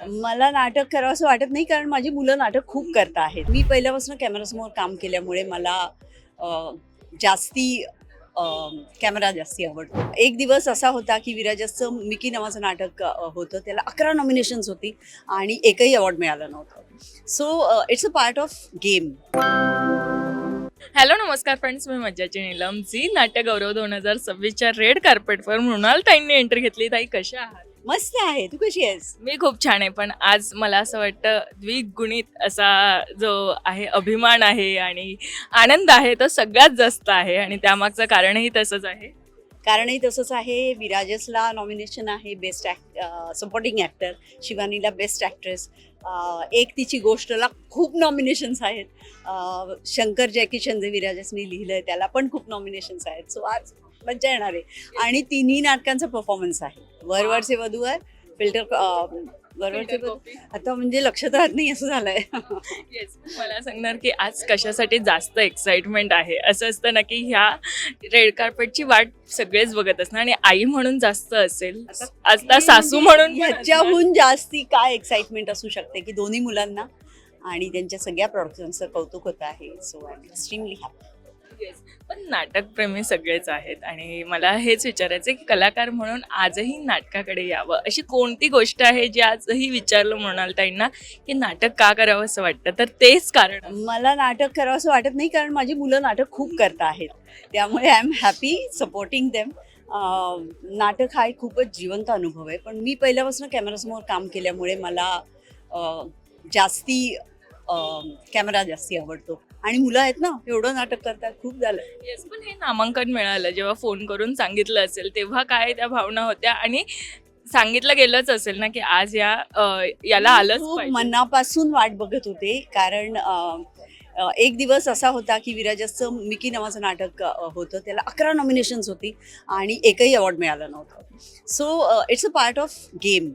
मला नाटक करावंसं वाटत नाही, कारण माझी मुलं नाटक खूप करत आहेत. मी पहिल्यापासून कॅमेरासमोर काम केल्यामुळे मला जास्ती कॅमेरा जास्ती आवडतो. एक दिवस असा होता की विराजचं मिकी नावाचं नाटक होतं. त्याला 11 नॉमिनेशन्स होती आणि एकही अवॉर्ड मिळालं नव्हतं. So it's a part of game. Hello नमस्कार फ्रेंड्स, मी मज्जाची नीलम. झी नाट्य गौरव 2026च्या रेड कार्पेटवर मृणाल ताईंनी एंट्री घेतली. ताई कशा आहात? मस्त आहे. तू कशी आहेस? मी खूप छान आहे, पण आज मला असं वाटतं द्विगुणित असा जो आहे अभिमान आहे आणि आनंद आहे तो सगळ्यात जास्त आहे आणि त्यामागचं कारणही तसंच आहे. कारणही तसंच आहे. विराजसला नॉमिनेशन आहे बेस्ट सपोर्टिंग ॲक्टर, शिवानीला बेस्ट ॲक्ट्रेस, एक तिची गोष्टला खूप नॉमिनेशन्स आहेत. शंकर जयकिशन जे विराजसनी लिहिलं आहे त्याला पण खूप नॉमिनेशन्स आहेत. सो आज मज्जा येणार आहे. आणि तिन्ही नाटकांचा परफॉर्मन्स आहे. वरवरचे वधूवर, वरवरचे वधू आता म्हणजे लक्षात राहत नाही असं झालंय. येस, मला सांगणार की आज कशासाठी जास्त एक्साइटमेंट आहे. असं असतं ना की ह्या रेड कार्पेटची वाट सगळेच बघत असणार आणि आई म्हणून जास्त असेल, आता सासू म्हणून पण ह्याच्याहून जास्ती काय एक्साइटमेंट असू शकते की दोन्ही मुलांना आणि त्यांच्या सगळ्या प्रोडक्शनचं कौतुक होत आहे. So I am extremely happy. Yes, पण नाटकप्रेमी सगळेच आहेत आणि मला हेच विचारायचं की कलाकार म्हणून आजही नाटकाकडे यावं अशी कोणती गोष्ट आहे जी आजही विचारलं म्हणाल ताईंना की नाटक का करावं असं वाटतं, तर तेच कारण मला नाटक करावंसं वाटत नाही, कारण माझी मुलं नाटक खूप करत आहेत. त्यामुळे I am happy supporting them. नाटक हा एक खूपच जिवंत अनुभव आहे. पण मी पहिल्यापासून कॅमेरासमोर काम केल्यामुळे मला जास्ती कॅमेरा जास्ती आवडतो. आणि मुलं आहेत ना, एवढं नाटक करतात, खूप झालं. येस, पण हे नामांकन मिळालं जेव्हा फोन करून सांगितलं असेल तेव्हा काय त्या भावना होत्या आणि सांगितलं गेलंच असेल ना की आज याला आलंच खूप पाहिजे. मनापासून वाट बघत होते, कारण एक दिवस असा होता की विराजचं मिकी नावाचं नाटक होतं. त्याला 11 नॉमिनेशन्स होती आणि एकही अवॉर्ड मिळालं नव्हतं. So it's a part of game.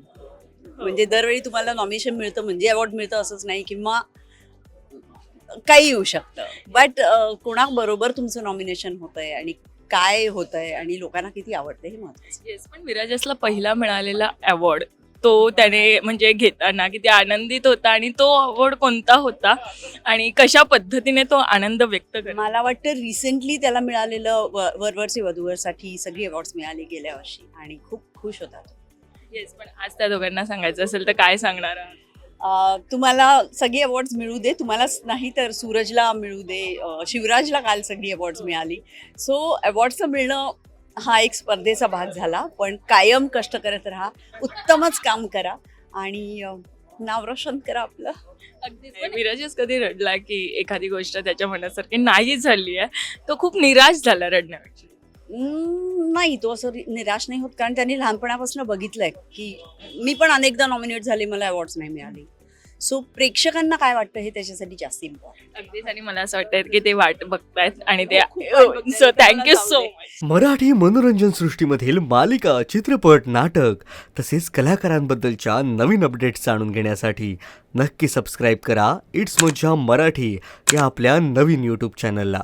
म्हणजे दरवेळी तुम्हाला नॉमिनेशन मिळतं म्हणजे अवॉर्ड मिळतं असंच नाही, किंवा काही येऊ शकतं. बट कोणाबरोबर तुमचं नॉमिनेशन होतंय आणि काय होतंय आणि लोकांना किती आवडतं हे महत्त्वाचं. येस, पण विराजसला पहिला मिळालेला अवॉर्ड तो त्याने म्हणजे घेताना किती आनंदित होता आणि तो अवॉर्ड कोणता होता आणि कशा पद्धतीने तो आनंद व्यक्त करतो? मला वाटतं रिसेंटली त्याला मिळालेलं वरवरचे वधूवरसाठी सगळी अवॉर्ड्स मिळाली गेल्या वर्षी आणि खूप खुश होता तो. येस, पण आज त्या दोघांना सांगायचं असेल तर काय सांगणार आहात? तुम्हाला सगळी अवॉर्ड्स मिळू दे, तुम्हालाच नाही तर सूरजला मिळू दे, शिवराजला काल सगळी अवॉर्ड्स मिळाली. सो अवॉर्ड्सचं मिळणं हा एक स्पर्धेचा भाग झाला, पण कायम कष्ट करत राहा, उत्तमच काम करा आणि नाव रोशन करा आपलं. अगदीच. पण विराजच कधी रडला की एखादी गोष्ट त्याच्या मनासारखी नाही झाली आहे, तो खूप निराश झाला रडण्यापेक्षा? नाही, तो असं निराश नाही होत, कारण त्यांनी लहानपणापासून बघितलंय की मी पण अनेकदा नॉमिनेट झाले, मला अवॉर्ड्स नाही मिळाले. सो प्रेक्षकांना काय वाटतं हे त्याच्यासाठी जास्त इम्पॉर्टंट. अगदीच, आणि मला असं वाटतं की ते वाट बघतायत आणि ते खूप so thank you so much. Marathi मनोरंजन सृष्टीमधील मालिका, चित्रपट, नाटक तसेच कलाकारांबद्दलच्या नवीन अपडेट्स जाणून घेण्यासाठी नक्की सबस्क्राईब करा इट्स मज्जा मराठी या आपल्या नवीन यूट्यूब चॅनलला.